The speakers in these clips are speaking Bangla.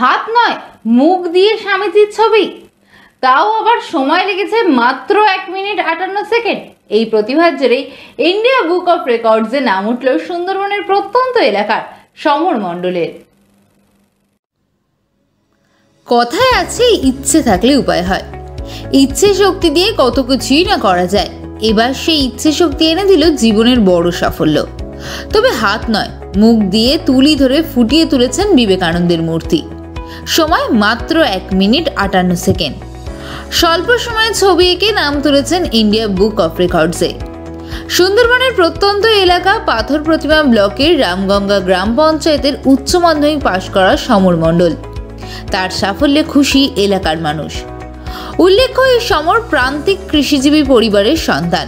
হাত নয়, মুখ দিয়ে স্বামীজির ছবি, তাও আবার সময় লেগেছে মাত্র 1 মিনিট 58 সেকেন্ড। এই প্রতিভার জেরেই ইন্ডিয়া বুক অফ রেকর্ডসে নাম উঠল সুন্দরবনের প্রত্যন্ত এলাকার সমর মণ্ডলের। কথায় আছে, ইচ্ছে থাকলে উপায় হয়। ইচ্ছে শক্তি দিয়ে কত কিছুই না করা যায়। এবার সেই ইচ্ছে শক্তি এনে দিল জীবনের বড় সাফল্য। তবে হাত নয়, মুখ দিয়ে তুলি ধরে ফুটিয়ে তুলেছেন বিবেকানন্দের মূর্তি। সময় মাত্র 1 মিনিট 58 সেকেন্ড। স্বল্প সময়ে ছবি এঁকে নাম তুলেছেন ইন্ডিয়া বুক অফ রেকর্ডসে। সুন্দরবনের প্রত্যন্ত এলাকা পাথর প্রতিমা ব্লকের রামগঙ্গা গ্রাম পঞ্চায়েতের উচ্চ মাধ্যমিক পাশ করা সমর মণ্ডল। তার সাফল্যে খুশি এলাকার মানুষ। উল্লেখ্য, এই সমর প্রান্তিক কৃষিজীবী পরিবারের সন্তান।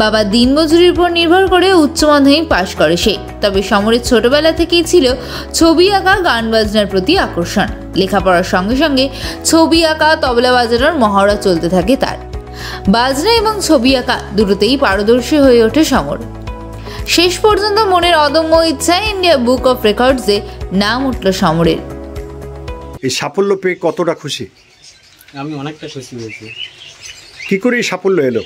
বাবা দিনমজুরির উপর নির্ভর করে উচ্চ মাধ্যমিক পাশ করে সে। তবে সমরের ছোটবেলা থেকেই ছিল ছবি আঁকা, গান বাজনার প্রতি আকর্ষণ। লেখাপড়ার সঙ্গে সঙ্গে ছবি আঁকা, তবলা বাজানোর মহড়া চলতে থাকে তার। বাজনা এবং ছবি আঁকা দুটোতেই পারদর্শী হয়ে ওঠে সমর। শেষ পর্যন্ত মনের অদম্য ইচ্ছায় ইন্ডিয়া বুক অফ রেকর্ডসে নাম উঠল সমরের। এই সাফল্য পেয়ে কতটা খুশি? আমি অনেকটা খুশি হয়েছি। কি করে এই সাফল্য এলো?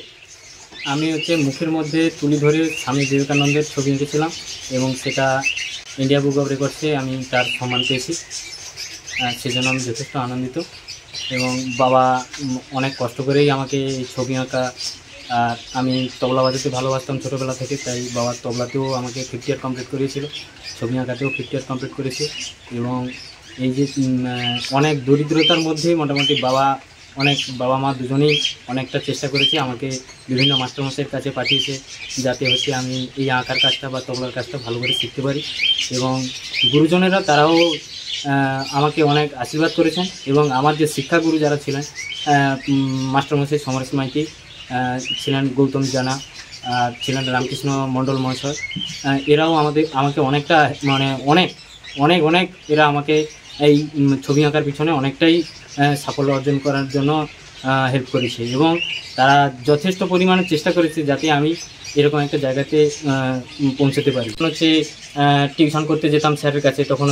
আমি মুখের মধ্যে তুলি ধরে স্বামী বিবেকানন্দের ছবি এঁকেছিলাম এবং সেটা ইন্ডিয়া বুক অফ রেকর্ডসে আমি তার সম্মান পেয়েছি। সেজন্য আমি যথেষ্ট আনন্দিত। এবং বাবা অনেক কষ্ট করেই আমাকে এই ছবি আঁকা, আর আমি তবলা বাজাতে ভালোবাসতাম ছোটোবেলা থেকে, তাই বাবার তবলাতেও আমাকে 50 ইয়ার কমপ্লিট করিয়েছিল, ছবি আঁকাতেও 50 ইয়ার কমপ্লিট করেছি। এবং এই যে অনেক দরিদ্রতার মধ্যে মোটামুটি বাবা মা দুজনেই অনেকটা চেষ্টা করেছে, আমাকে বিভিন্ন মাস্টারমশাইয়ের কাছে পাঠিয়েছে যাতে আমি এই আঁকার কাজটা বা তবলার কাজটা ভালো করে শিখতে পারি। এবং গুরুজনেরা তারাও আমাকে অনেক আশীর্বাদ করেছেন। এবং আমার যে শিক্ষাগুরু যারা ছিলেন, মাস্টারমশাই সমরেশ মাইতি ছিলেন, গৌতম জানা ছিলেন, রামকৃষ্ণ মণ্ডল মহাশয়, এরাও আমাকে অনেকটা অনেক এরা আমাকে এই ছবি আঁকার পিছনে অনেকটাই সাফল্য অর্জন করার জন্য হেল্প করেছে। এবং তারা যথেষ্ট পরিমাণে চেষ্টা করেছে যাতে আমি এরকম একটা জায়গাতে পৌঁছতে পারি। টিউশন করতে যেতাম স্যারের কাছে, তখন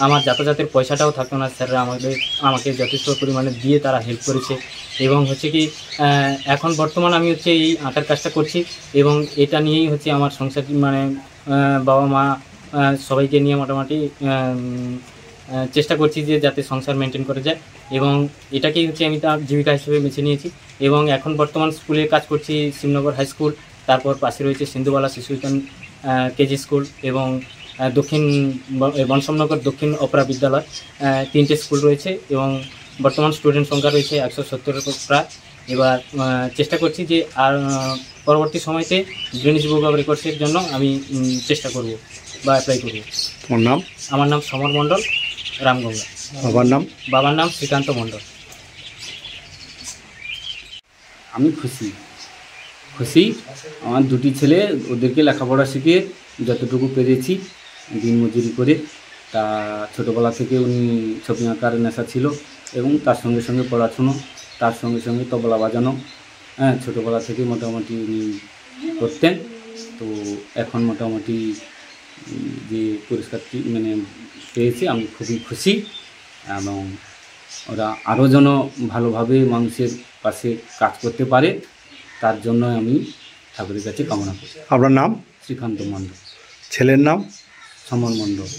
আমার যাতায়াতের পয়সাটাও থাকতো না, স্যাররা আমাকে যথেষ্ট পরিমাণে দিয়ে তারা হেল্প করেছে। এবং কি এখন বর্তমান আমি এই আঁকার কাজটা করছি এবং এটা নিয়েই আমার সংসার, বাবা মা সবাইকে নিয়ে মোটামুটি চেষ্টা করছি যে যাতে সংসার মেনটেন করে যায়। এবং এটাকেই আমি তার জীবিকা হিসেবে বেছে নিয়েছি। এবং এখন বর্তমান স্কুলে কাজ করছি, শিবনগর হাই স্কুল, তারপর পাশে রয়েছে সিন্ধুবালা শিশুবিজ্ঞান কেজি স্কুল এবং দক্ষিণ বনসমনগর দক্ষিণ অপরা বিদ্যালয়, 3টে স্কুল রয়েছে। এবং বর্তমান স্টুডেন্ট সংখ্যা রয়েছে 170-এর প্রায়। এবার চেষ্টা করছি যে আর পরবর্তী সময়তে গিনেস বুক অফ রেকর্ডসের জন্য আমি চেষ্টা করব বা অ্যাপ্লাই করব। আমার নাম সমর মণ্ডল, রামগঙ্গা। বাবার নাম শ্রীকান্ত মণ্ডল। আমি খুশি। আমার 2টি ছেলে, ওদেরকে লেখাপড়া শিখিয়ে যতটুকু পেরেছি দিনমজুরি করে। তা ছোটোবেলা থেকে উনি ছবি আঁকার নেশা ছিল এবং তার সঙ্গে সঙ্গে পড়াশুনো, তার সঙ্গে সঙ্গে তবলা বাজানো, ছোটোবেলা থেকে মোটামুটি উনি করতেন। তো এখন মোটামুটি যে পুরস্কারটি পেয়েছি আমি খুবই খুশি। এবং ওরা আরও যেন ভালোভাবে মানুষের পাশে কাজ করতে পারে, তার জন্য আমি ঠাকুরের কাছে কামনা করি। আপনার নাম? শ্রীকান্ত মণ্ডল। ছেলের নাম? সমর মণ্ডল।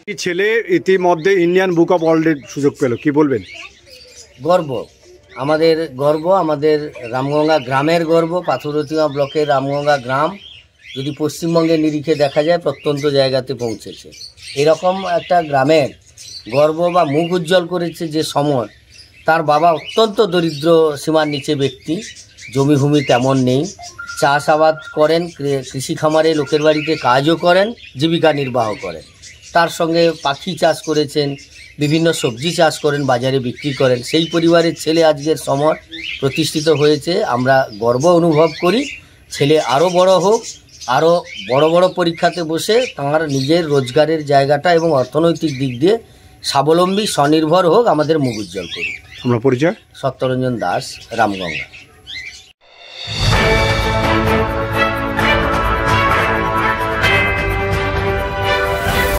এই ছেলে ইতিমধ্যে ইন্ডিয়ান বুক অফ ওয়ার্ল্ডের সুযোগ পেল, কি বলবেন? আমাদের গর্ব, আমাদের রামগঙ্গা গ্রামের গর্ব। পাথরপ্রতিমা ব্লকের রামগঙ্গা গ্রাম যদি পশ্চিমবঙ্গের নিরিখে দেখা যায় প্রত্যন্ত জায়গাতে পৌঁছেছে। এরকম একটা গ্রামের গর্ব বা মুখ উজ্জ্বল করেছে যে সমর। তার বাবা অত্যন্ত দরিদ্র সীমার নিচে ব্যক্তি, জমিভূমি তেমন নেই, চাষাবাদ করেন, কৃষি খামারে লোকের বাড়িতে কাজও করেন, জীবিকা নির্বাহ করেন। তার সঙ্গে পাখি চাষ করেছেন, বিভিন্ন সবজি চাষ করেন, বাজারে বিক্রি করেন। সেই পরিবারের ছেলে আজকের সমর প্রতিষ্ঠিত হয়েছে। আমরা গর্ব অনুভব করি। ছেলে আরও বড় হোক, আরও বড় বড় পরীক্ষাতে বসে তাঁর নিজের রোজগারের জায়গাটা এবং অর্থনৈতিক দিক দিয়ে স্বাবলম্বী স্বনির্ভর হোক, আমাদের মুখ উজ্জ্বল করুক। আমরা পরিচয়? সত্যরঞ্জন দাস, রামগঙ্গা।